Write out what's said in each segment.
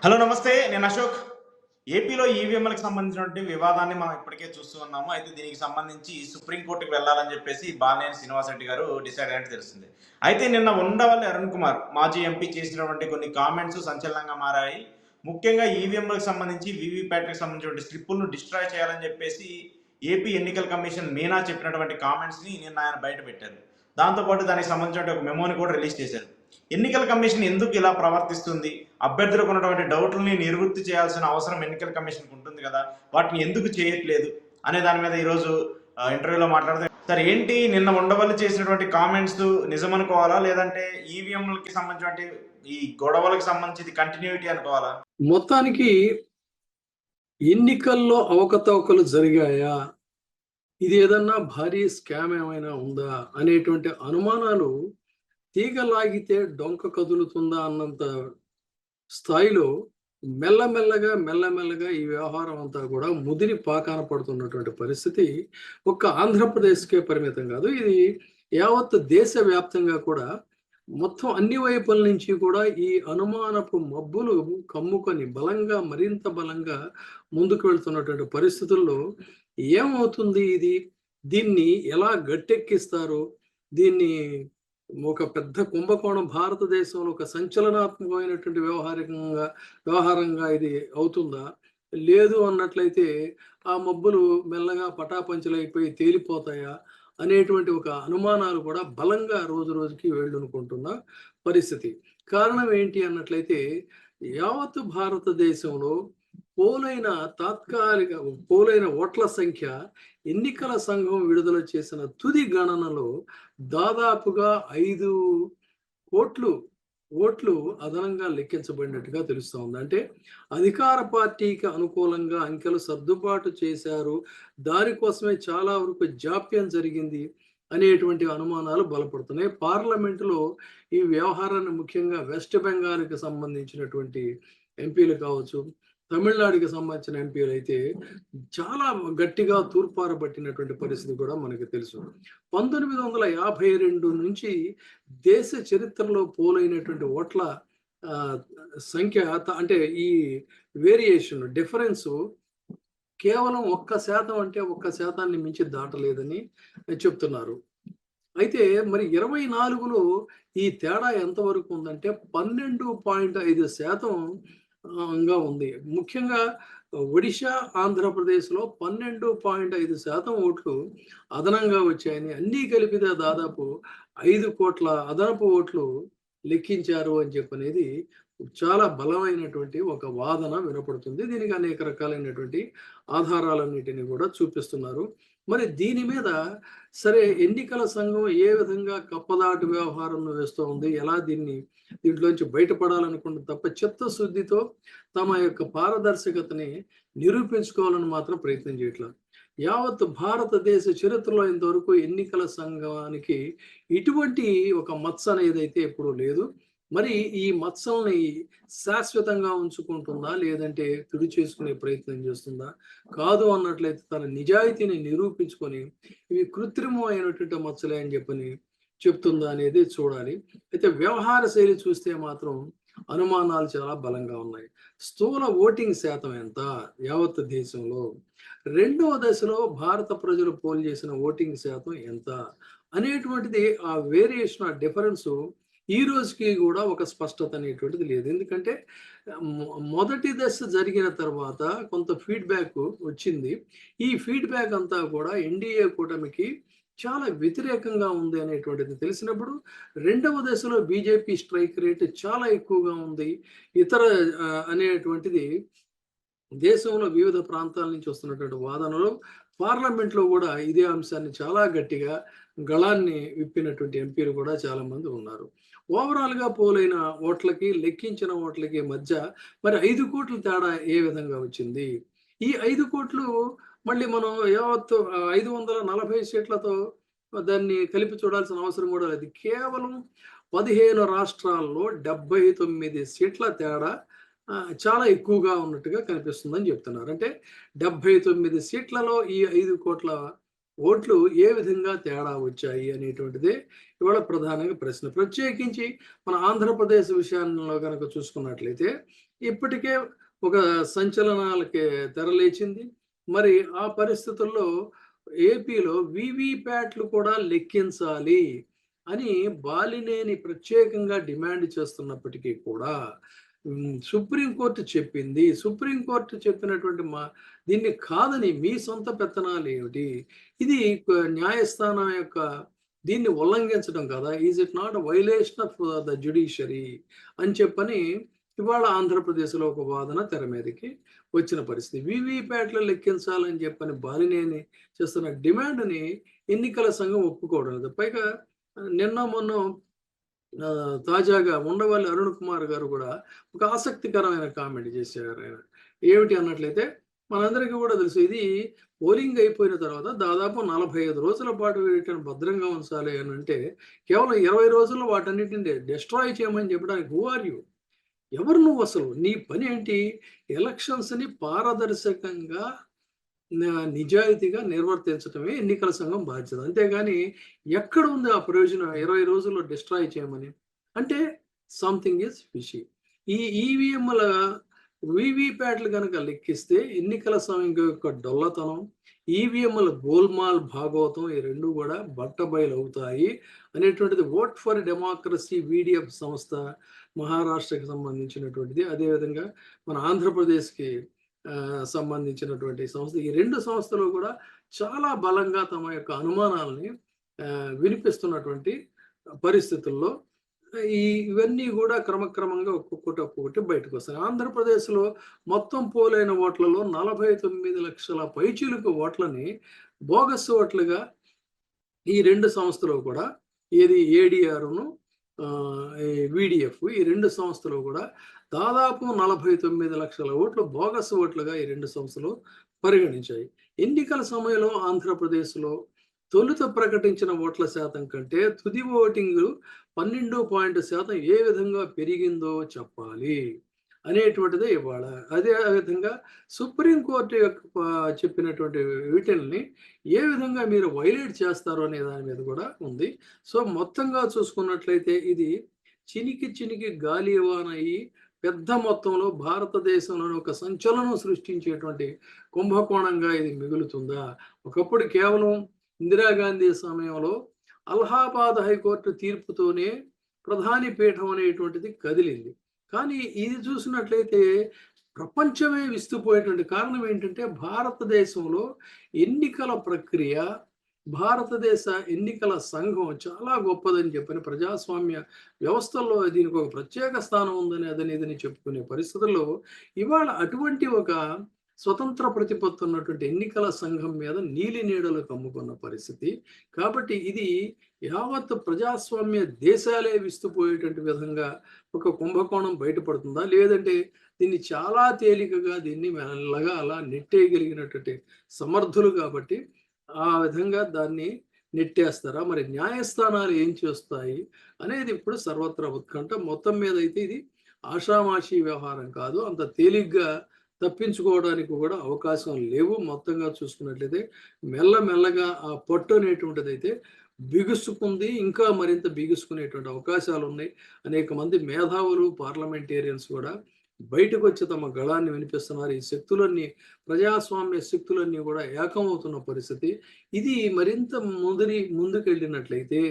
Hello నమస్తే. నేను అశోక్. ఏపీలో ఈవీఎంలకు సంబంధించినటువంటి వివాదాన్ని మనం ఇప్పటికే చూస్తూ ఉన్నాము. అయితే దీనికి సంబంధించి సుప్రీం కోర్ట్‌కి వెళ్ళాలని చెప్పేసి బాలినేని శ్రీనివాసరెడ్డి గారు డిసైడ్ అయినట్టు తెలుస్తుంది. అయితే నిన్న ఉండవల్లి అరుణ్ కుమార్ మాజీ ఎంపీ చేసినటువంటి కొన్ని కామెంట్స్ సంచలనంగా మారాయి. ముఖ్యంగా ఈవీఎంలకు సంబంధించి వీవీప్యాట్‌కి సంబంధించినటువంటి స్లిప్పులను డిస్ట్రాయ్ చేయాలని చెప్పేసి ఏపీ ఎన్నికల కమిషన్ మీనా చెప్పినటువంటి కామెంట్స్‌ని నిన్న ఆయన బయటపెట్టారు. దాంతో పాటు దానికి సంబంధించిన ఒక మెమోని కూడా రిలీజ్ చేశారు. ఎన్నికల కమిషన్ ఎందుకు ఇలా ప్రవర్తిస్తుంది? అభ్యర్థులకు ఉన్నటువంటి డౌట్‌లని నివృత్తి చేయాల్సిన అవసరం ఎన్నికల కమిషన్‌కి ఉంటుంది గదా! వాటిని ఎందుకు చేయట్లేదు? అనే దాని మీద ఈరోజు ఇంటర్వ్యూలో మాట్లాడితే సార్ ఏంటి నిన్న ఉండవల్లి చేసినటువంటి కామెంట్స్ నిజమనుకోవాలా? లేదంటే ఈవీఎంలకి సంబంధించినటువంటి ఈ గొడవలకు సంబంధించి ఇది కంటిన్యూటీ అనుకోవాలా? మొత్తానికి ఎన్నికల్లో అవకతవకలు జరిగాయా? ఇది ఏదన్నా భారీ స్కామ్ ఏమైనా ఉందా? అనేటువంటి అనుమానాలు తీగ లాగితే డొంక కదులుతుందా అన్నంత స్థాయిలో మెల్లమెల్లగా ఈ వ్యవహారం అంతా కూడా ముదిరి పాకాన పడుతున్నటువంటి పరిస్థితి ఒక్క ఆంధ్రప్రదేశ్‌కే పరిమితం కాదు. ఇది యావత్ దేశవ్యాప్తంగా కూడా మొత్తం అన్ని వైపుల నుంచి కూడా ఈ అనుమానపు మబ్బులు కమ్ముకొని మరింత బలంగా ముందుకు వెళ్తున్నటువంటి పరిస్థితుల్లో ఏమవుతుంది ఇది? దీన్ని ఎలా గట్టెక్కిస్తారు? దీన్ని ఒక పెద్ద కుంభకోణం భారతదేశంలో ఒక సంచలనాత్మకమైనటువంటి వ్యవహారంగా ఇది అవుతుందా? లేదు అన్నట్లయితే ఆ మబ్బులు మెల్లగా పటాపంచలైపోయి తేలిపోతాయా? అనేటువంటి ఒక అనుమానాలు కూడా బలంగా రోజు రోజుకి వేళ్ళూనుకుంటున్న పరిస్థితి. కారణం ఏంటి అన్నట్లయితే యావత్తు భారతదేశంలో పోలైన పోలైన ఓట్ల సంఖ్య ఎన్నికల సంఘం విడుదల చేసిన తుది గణనలో దాదాపుగా 5 కోట్లు ఓట్లు అదనంగా లెక్కించబడినట్టుగా తెలుస్తా ఉంది. అంటే అధికార పార్టీకి అనుకూలంగా అంకెలు సర్దుబాటు చేశారు. దానికోసమే చాలా వరకు జాప్యం జరిగింది అనేటువంటి అనుమానాలు బలపడుతున్నాయి. పార్లమెంటులో ఈ వ్యవహారాన్ని ముఖ్యంగా వెస్ట్ బెంగాల్‌కి సంబంధించినటువంటి ఎంపీలు కావచ్చు, తమిళనాడుకి సంబంధించిన ఎంపీలైతే చాలా గట్టిగా తూర్పారబట్టినటువంటి పరిస్థితి కూడా మనకు తెలుసు. 1952 నుంచి దేశ చరిత్రలో పోలైనటువంటి ఓట్ల సంఖ్య అంటే ఈ వేరియేషన్ డిఫరెన్సు కేవలం 1% అంటే 1%ని మించి దాటలేదని చెప్తున్నారు. అయితే మరి 24లో ఈ తేడా ఎంతవరకు ఉందంటే 12.5% గా ఉంది. ముఖ్యంగా ఒడిషా, ఆంధ్రప్రదేశ్‌లో 12.5% ఓట్లు అదనంగా వచ్చాయని అన్నీ కలిపితే దాదాపు 5 కోట్ల అదనపు ఓట్లు లెక్కించారు అని చెప్పనేది చాలా బలమైనటువంటి ఒక వాదన వినపడుతుంది. దీనికి అనేక రకాలైనటువంటి ఆధారాలన్నిటిని కూడా చూపిస్తున్నారు. మరి దీని మీద సరే ఎన్నికల సంఘం ఏ విధంగా కప్పదాటు వ్యవహారంను వేస్తూ ఉంది? ఎలా దీంట్లోంచి బయటపడాలనుకుంటుంది తప్ప చిత్తశుద్ధితో తమ యొక్క పారదర్శకతని నిరూపించుకోవాలని మాత్రం ప్రయత్నం చేయట్లేదు. యావత్ భారతదేశ చరిత్రలో ఇంతవరకు ఎన్నికల సంఘానికి ఇటువంటి ఒక మచ్చ అనేదైతే ఎప్పుడూ లేదు. మరి ఈ మచ్చల్ని శాశ్వతంగా ఉంచుకుంటుందా? లేదంటే తుడి చేసుకునే ప్రయత్నం చేస్తుందా? కాదు అన్నట్లయితే తన నిజాయితీని నిరూపించుకొని ఇవి కృత్రిమమైనటువంటి మచ్చలే అని చెప్తుందా అనేది చూడాలి. అయితే వ్యవహార శైలి చూస్తే మాత్రం అనుమానాలు చాలా బలంగా ఉన్నాయి. స్థూల ఓటింగ్ శాతం ఎంత యావత్ దేశంలో? రెండవ దశలో భారత ప్రజలు పోల్ చేసిన ఓటింగ్ శాతం ఎంత అనేటువంటిది ఆ వేరియేషన్ ఆ డిఫరెన్సు ఈ రోజుకి కూడా ఒక స్పష్టత అనేటువంటిది లేదు. ఎందుకంటే మొదటి దశ జరిగిన తర్వాత కొంత ఫీడ్‌బ్యాక్ వచ్చింది. ఈ ఫీడ్‌బ్యాక్ అంతా కూడా ఎన్‌డీఏ కూటమికి చాలా వ్యతిరేకంగా ఉంది అనేటువంటిది తెలిసినప్పుడు రెండవ దశలో బీజేపీ స్ట్రైక్ రేట్ చాలా ఎక్కువగా ఉంది. ఇతర అనేటువంటిది దేశంలో వివిధ ప్రాంతాల నుంచి వస్తున్నటువంటి వాదనలు పార్లమెంట్లో కూడా ఇదే అంశాన్ని చాలా గట్టిగా గళాన్ని విప్పినటువంటి ఎంపీలు కూడా చాలా మంది ఉన్నారు. ఓవరాల్‌గా పోలైన ఓట్లకి, లెక్కించిన ఓట్లకి మధ్య మరి 5 కోట్ల తేడా ఏ విధంగా వచ్చింది? ఈ 5 కోట్లు మళ్ళీ మనం యావత్తు 540 సీట్లతో దాన్ని కలిపి చూడాల్సిన అవసరం కూడా లేదు. కేవలం 15 రాష్ట్రాల్లో 79 సీట్ల తేడా చాలా ఎక్కువగా ఉన్నట్టుగా కనిపిస్తుందని చెప్తున్నారు. అంటే 79 సీట్లలో ఈ 5 కోట్ల ఓట్లు ఏ విధంగా తేడా వచ్చాయి అనేటువంటిదే ఇవాళ ప్రధానంగా ప్రశ్న. ప్రత్యేకించి మన ఆంధ్రప్రదేశ్ విషయంలో గనక చూసుకున్నట్లయితే ఇప్పటికే ఒక సంచలనాలకి తెరలేచింది. మరి ఆ పరిస్థితుల్లో ఏపీలో వీవీప్యాట్లు కూడా లెక్కించాలి అని బాలినేని ప్రత్యేకంగా డిమాండ్ చేస్తున్నప్పటికీ కూడా సుప్రీంకోర్టు చెప్పింది. సుప్రీంకోర్టు చెప్పినటువంటి దీన్ని కాదని మీ సొంత పెత్తనాలేమిటి? ఇది న్యాయస్థానం యొక్క దీన్ని ఉల్లంఘించడం కదా! Is it not violation of the judiciary అని చెప్పని ఇవాళ ఆంధ్రప్రదేశ్‌లో ఒక వాదన తెర మీదకి వచ్చిన పరిస్థితి. వీవీప్యాట్లు లెక్కించాలని చెప్పని బాలినేని చేస్తున్న డిమాండ్‌ని ఎన్నికల సంఘం ఒప్పుకోవడం లేదు. పైగా నిన్న మొన్న తాజాగా ఉండవల్లి అరుణ్ కుమార్ గారు కూడా ఒక ఆసక్తికరమైన కామెంట్ చేశారు ఆయన. ఏమిటి అన్నట్లయితే మనందరికీ కూడా తెలుసు ఇది పోలింగ్ అయిపోయిన తర్వాత దాదాపు 45 రోజుల పాటు వీటిని భద్రంగా ఉంచాలి అని అంటే కేవలం 20 రోజుల్లో వాటన్నిటిని డిస్ట్రాయ్ చేయమని చెప్పడానికి హూ ఆర్ యూ? ఎవరు నువ్వు అసలు? నీ పని ఏంటి? ఎలక్షన్స్‌ని పారదర్శకంగా నిజాయితీగా నిర్వర్తించటమే ఎన్నికల సంఘం బాధ్యత. అంతేగాని ఎక్కడ ఉంది ఆ ప్రయోజనం 20 రోజుల్లో డిస్ట్రాయ్ చేయమని? అంటే సంథింగ్ ఈజ్ ఫిషీ. ఈ ఈవీఎంల వీవీప్యాట్లు కనుక లెక్కిస్తే ఎన్నికల సంఘం యొక్క డొల్లతనం, ఈవీఎంల గోల్మాల్ భాగవతం ఈ రెండు కూడా బట్టబయలు అవుతాయి అనేటువంటిది ఓట్ ఫర్ డెమోక్రసీ వీడిఎఫ్ సంస్థ మహారాష్ట్రకి సంబంధించినటువంటిది. అదేవిధంగా మన ఆంధ్రప్రదేశ్కి సంబంధించినటువంటి సంస్థ. ఈ రెండు సంస్థలు కూడా చాలా బలంగా తమ యొక్క అనుమానాలని వినిపిస్తున్నటువంటి పరిస్థితుల్లో ఇవన్నీ కూడా క్రమక్రమంగా ఒక్కొక్కటి బయటకు వస్తాయి. ఆంధ్రప్రదేశ్లో మొత్తం పోలైన ఓట్లలో 49 లక్షల పైచీలకు ఓట్లని బోగస్ ఓట్లుగా ఈ రెండు సంస్థలు కూడా ఏది ఏడిఆర్ను వీడిఎఫ్ ఈ రెండు సంస్థలు కూడా దాదాపు 49 లక్షల ఓట్లు బోగస్ ఓట్లుగా ఈ రెండు సంస్థలు పరిగణించాయి. ఎన్నికల సమయంలో ఆంధ్రప్రదేశ్లో తొలుత ప్రకటించిన ఓట్ల శాతం కంటే తుది ఓటింగ్ 12% ఏ విధంగా పెరిగిందో చెప్పాలి అనేటువంటిదే ఇవాళ. అదే విధంగా సుప్రీంకోర్టు యొక్క చెప్పినటువంటి వీటిల్ని ఏ విధంగా మీరు వైలేట్ చేస్తారు అనే దాని మీద కూడా ఉంది. సో మొత్తంగా చూసుకున్నట్లయితే ఇది చినికి గాలివాన అయ్యి పెద్ద మొత్తంలో భారతదేశంలోని ఒక సంచలనం సృష్టించేటువంటి కుంభకోణంగా ఇది మిగులుతుందా? ఒకప్పుడు కేవలం ఇందిరాగాంధీ సమయంలో అలహాబాద్ హైకోర్టు తీర్పుతోనే ప్రధాని పీఠం అనేటువంటిది కదిలింది. కానీ ఇది చూసినట్లయితే ప్రపంచమే విస్తుపోయేటువంటి కారణం ఏంటంటే భారతదేశంలో ఎన్నికల ప్రక్రియ, భారతదేశ ఎన్నికల సంఘం చాలా గొప్పదని చెప్పని ప్రజాస్వామ్య వ్యవస్థల్లో దీనికి ఒక ప్రత్యేక స్థానం ఉందని అదనేదని చెప్పుకునే పరిస్థితుల్లో ఇవాళ అటువంటి ఒక స్వతంత్ర ప్రతిపత్తి ఉన్నటువంటి ఎన్నికల సంఘం మీద నీలి నీడలు కమ్ముకున్న పరిస్థితి. కాబట్టి ఇది యావత్ ప్రజాస్వామ్య దేశాలే విస్తుపోయేటువంటి విధంగా ఒక కుంభకోణం బయటపడుతుందా? లేదంటే దీన్ని చాలా తేలికగా దీన్ని మెల్లగా అలా నెట్టేయగలిగినటువంటి సమర్థులు కాబట్టి ఆ విధంగా దాన్ని నెట్టేస్తారా? మరి న్యాయస్థానాలు ఏం చేస్తాయి అనేది ఇప్పుడు సర్వత్రా ఉత్కంఠ. మొత్తం మీద అయితే ఇది ఆషామాషీ వ్యవహారం కాదు. అంత తేలిగ్గా తప్పించుకోవడానికి కూడా అవకాశం లేవు. మొత్తంగా చూసుకున్నట్లయితే మెల్లమెల్లగా ఆ పట్టు అనేటువంటిది అయితే బిగుసుకుంది. ఇంకా మరింత బిగుసుకునేటువంటి అవకాశాలు ఉన్నాయి. అనేక మంది మేధావులు, పార్లమెంటేరియన్స్ కూడా బయటకు వచ్చి తమ గళాన్ని వినిపిస్తున్నారు. ఈ శక్తులన్నీ ప్రజాస్వామ్య శక్తులన్నీ కూడా ఏకమవుతున్న పరిస్థితి. ఇది మరింత ముందుకెళ్ళినట్లయితే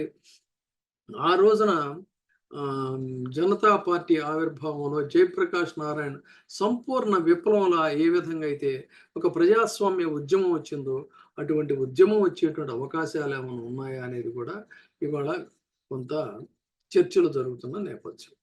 ఆ రోజున జనతా పార్టీ ఆవిర్భావంలో జయప్రకాష్ నారాయణ సంపూర్ణ విప్లవంలా ఏ విధంగా అయితే ఒక ప్రజాస్వామ్య ఉద్యమం వచ్చిందో అటువంటి ఉద్యమం వచ్చేటువంటి అవకాశాలు ఏమైనా ఉన్నాయా అనేది కూడా ఇవాళ కొంత చర్చలు జరుగుతున్న నేపథ్యం.